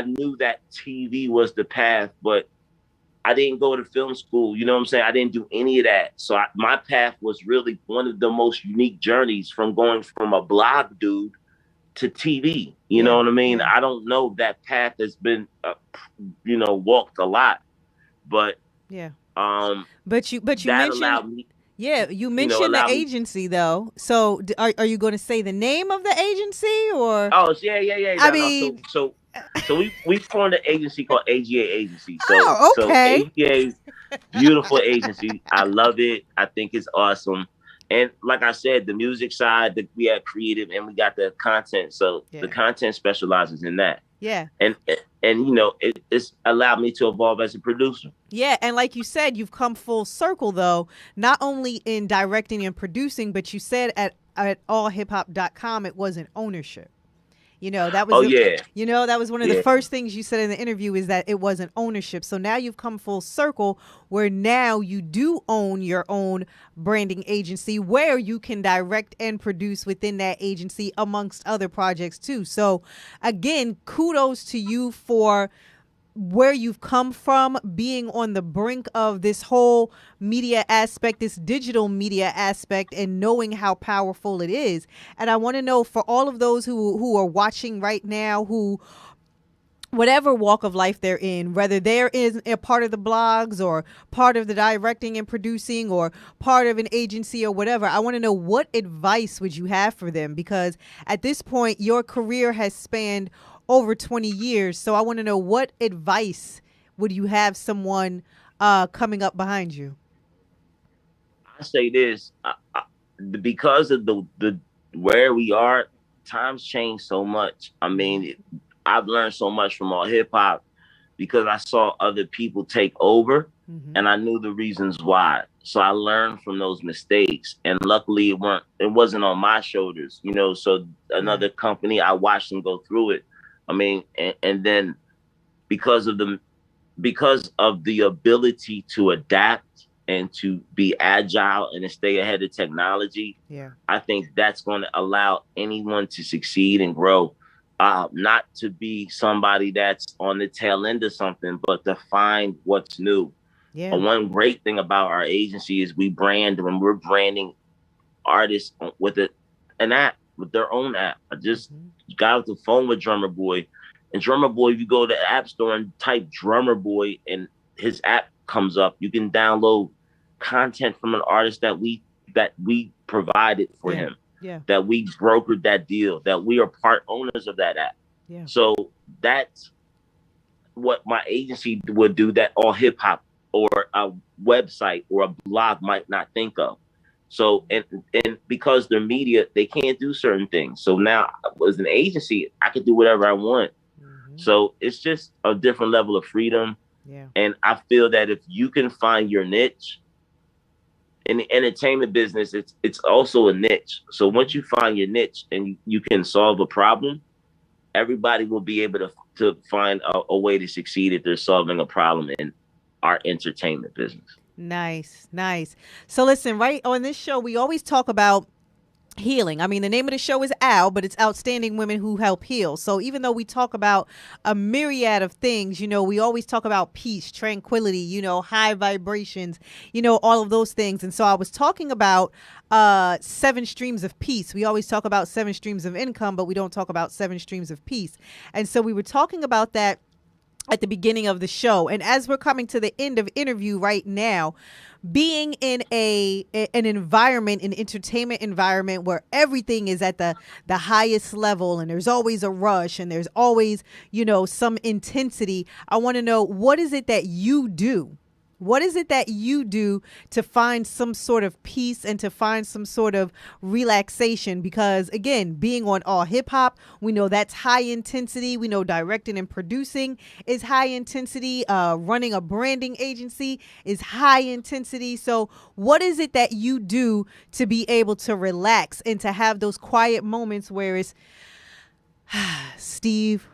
knew that TV was the path, but I didn't go to film school. You know what I'm saying? I didn't do any of that. So my path was really one of the most unique journeys, from going from a blog dude to TV. You know what I mean? I don't know, that path has been, walked a lot, but but you that mentioned, allowed me. You mentioned the agency though. So are you going to say the name of the agency or? Oh yeah. I mean, so we formed an agency called AGA Agency. Okay. So AGA, beautiful agency. I love it. I think it's awesome. And like I said, the music side, we have creative, and we got the content. So the content specializes in that. And it's allowed me to evolve as a producer. And like you said, you've come full circle though, not only in directing and producing, but you said at allhiphop.com it wasn't ownership. That was that was one of the first things you said in the interview, is that it wasn't ownership. So now you've come full circle, where now you do own your own branding agency, where you can direct and produce within that agency, amongst other projects too. So again, kudos to you for where you've come from, being on the brink of this whole media aspect, this digital media aspect, and knowing how powerful it is. And I want to know, for all of those who are watching right now, who, whatever walk of life they're in, whether they're in a part of the blogs or part of the directing and producing or part of an agency or whatever, I want to know, what advice would you have for them? Because at this point, your career has spanned over 20 years. So I want to know, what advice would you have someone coming up behind you? I say this, because of the where we are, times change so much. I mean, I've learned so much from all hip hop because I saw other people take over, and I knew the reasons why. So I learned from those mistakes, and luckily it wasn't on my shoulders, you know. So another company, I watched them go through it. I mean, and then because of the ability to adapt and to be agile and to stay ahead of technology, I think that's going to allow anyone to succeed and grow. Not to be somebody that's on the tail end of something, but to find what's new. One great thing about our agency is we brand when we're branding artists with an app, with their own app. I just got off the phone with Drummer Boy, and Drummer Boy, if you go to the App Store and type Drummer Boy and his app comes up, you can download content from an artist that we provided for him. That we brokered that deal, that we are part owners of that app. So that's what my agency would do that all hip hop or a website or a blog might not think of. So, and because they're media, they can't do certain things. So now as an agency, I can do whatever I want. So it's just a different level of freedom. And I feel that if you can find your niche, in the entertainment business, it's also a niche. So once you find your niche and you can solve a problem, everybody will be able to find a way to succeed if they're solving a problem in our entertainment business. Nice. So listen, right on this show, we always talk about healing. I mean, the name of the show is OWL, but it's Outstanding Women Who Help Heal. So even though we talk about a myriad of things, you know, we always talk about peace, tranquility, you know, high vibrations, you know, all of those things. And so I was talking about 7 streams of peace. We always talk about 7 streams of income, but we don't talk about 7 streams of peace. And so we were talking about that at the beginning of the show. And as we're coming to the end of interview right now, being in an environment, an entertainment environment where everything is at the highest level and there's always a rush and there's always, you know, some intensity, I want to know, what is it that you do? What is it that you do to find some sort of peace and to find some sort of relaxation? Because again, being on all hip hop, we know that's high intensity. We know directing and producing is high intensity. Running a branding agency is high intensity. So what is it that you do to be able to relax and to have those quiet moments where it's, Steve,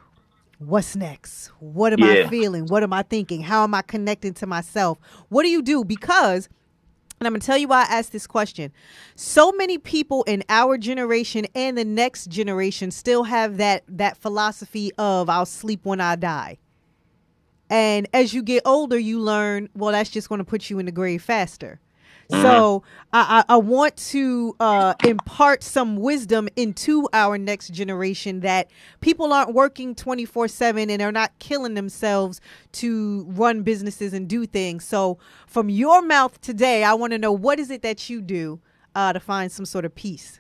what's next? What am I feeling? What am I thinking? How am I connecting to myself? What do you do? Because, and I'm going to tell you why I asked this question. So many people in our generation and the next generation still have that philosophy of I'll sleep when I die. And as you get older, you learn, well, that's just going to put you in the grave faster. So I want to impart some wisdom into our next generation that people aren't working 24/7 and are not killing themselves to run businesses and do things. So from your mouth today, I want to know, what is it that you do to find some sort of peace?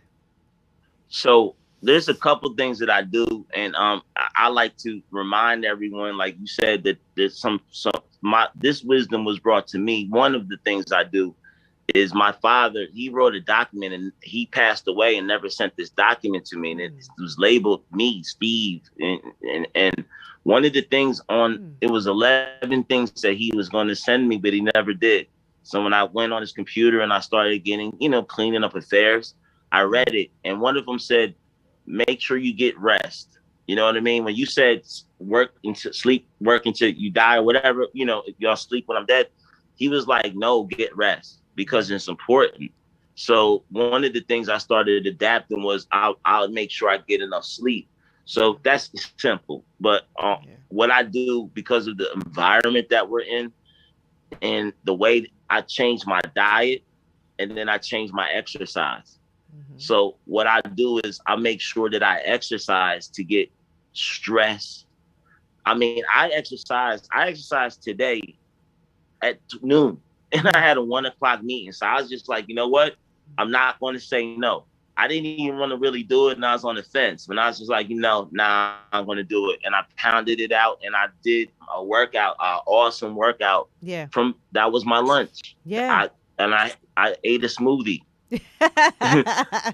So there's a couple things that I do, and I like to remind everyone, like you said, that there's this wisdom was brought to me. One of the things I do is my father, he wrote a document and he passed away and never sent this document to me. And it was labeled me, Steve. And one of the things it was 11 things that he was going to send me, but he never did. So when I went on his computer and I started getting, cleaning up affairs, I read it. And one of them said, make sure you get rest. You know what I mean? When you said work until you die or whatever, if y'all sleep when I'm dead, he was like, no, get rest, because it's important. So one of the things I started adapting was I'll make sure I get enough sleep. So that's simple. But what I do, because of the environment that we're in and the way I change my diet, and then I change my exercise. So what I do is I make sure that I exercise to get stress. I mean, I exercised today at noon. And I had a 1 o'clock meeting. So I was just like, you know what? I'm not going to say no. I didn't even want to really do it. And I was on the fence. But I was just like, nah, I'm going to do it. And I pounded it out. And I did a workout, an awesome workout. Yeah. That was my lunch. Yeah. I ate a smoothie.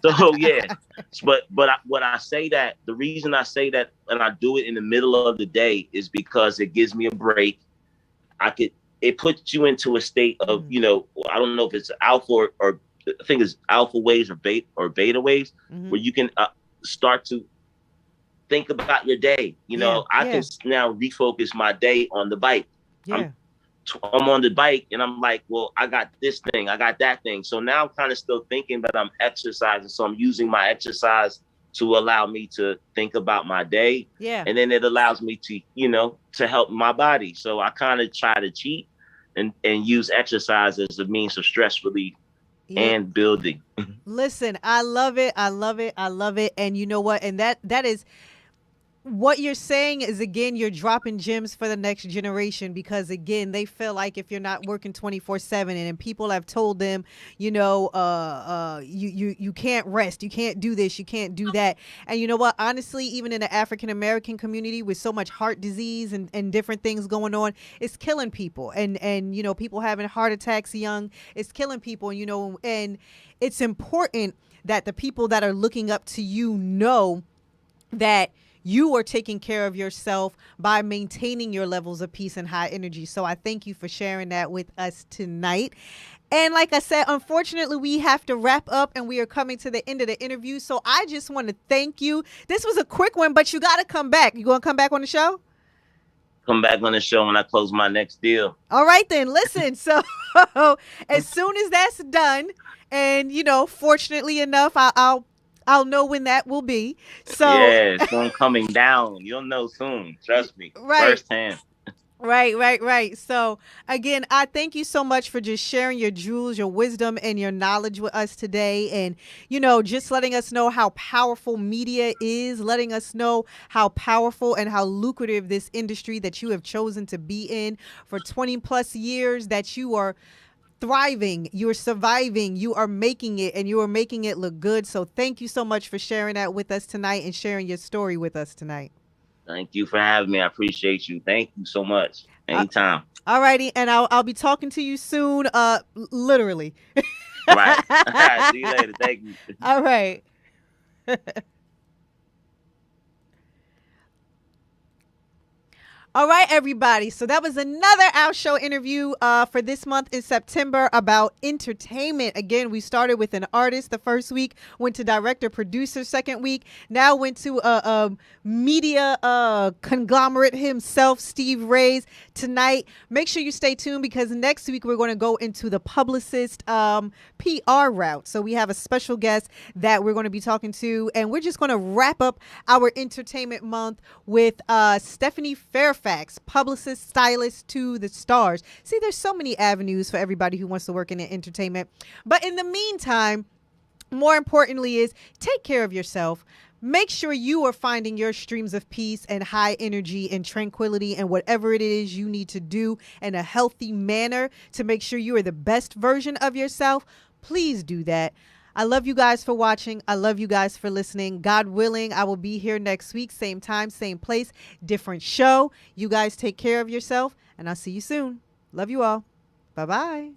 So, yeah. What I say that the reason I say that and I do it in the middle of the day is because it gives me a break. It puts you into a state of, I don't know if it's alpha or I think it's alpha waves or beta waves, where you can start to think about your day. I can now refocus my day on the bike. I'm on the bike and I'm like, well, I got this thing, I got that thing. So now I'm kind of still thinking, but I'm exercising. So I'm using my exercise to allow me to think about my day. Yeah. And then it allows me to, to help my body. So I kind of try to cheat and use exercise as a means of stress relief and building. Listen, I love it. I love it. I love it. And you know what? And that is what you're saying is, again, you're dropping gems for the next generation, because again, they feel like if you're not working 24/7 and people have told them, you can't rest, you can't do this, you can't do that. And you know what, honestly, even in the African American community with so much heart disease and different things going on, it's killing people. And people having heart attacks young, it's killing people. And it's important that the people that are looking up to you know that you are taking care of yourself by maintaining your levels of peace and high energy. So I thank you for sharing that with us tonight. And like I said, unfortunately, we have to wrap up and we are coming to the end of the interview. So I just want to thank you. This was a quick one, but you got to come back. You going to come back on the show? Come back on the show when I close my next deal. All right, then. Listen, so as soon as that's done, and, fortunately enough, I'll know when that will be. So yeah, soon coming down. You'll know soon. Trust me. Right. Firsthand. Right. So again, I thank you so much for just sharing your jewels, your wisdom, and your knowledge with us today. And, just letting us know how powerful media is, letting us know how powerful and how lucrative this industry that you have chosen to be in for 20 plus years, that you are thriving, you're surviving, you are making it, and you are making it look good. So thank you so much for sharing that with us tonight and sharing your story with us tonight. Thank you for having me. I appreciate you. Thank you so much. Anytime. All righty. And I'll be talking to you soon. Literally. Right. All right. See you later. Thank you. All right. All right, everybody. So that was another Our Show interview for this month in September about entertainment. Again, we started with an artist the first week, went to director, producer second week, now went to a media conglomerate himself, Steve Raze, tonight. Make sure you stay tuned, because next week we're going to go into the publicist PR route. So we have a special guest that we're going to be talking to, and we're just going to wrap up our entertainment month with Stephanie Fairfax, publicist, stylist to the stars. See, there's so many avenues for everybody who wants to work in entertainment. But in the meantime, more importantly is take care of yourself. Make sure you are finding your streams of peace and high energy and tranquility and whatever it is you need to do in a healthy manner to make sure you are the best version of yourself. Please do that. I love you guys for watching. I love you guys for listening. God willing, I will be here next week. Same time, same place, different show. You guys take care of yourself, and I'll see you soon. Love you all. Bye-bye.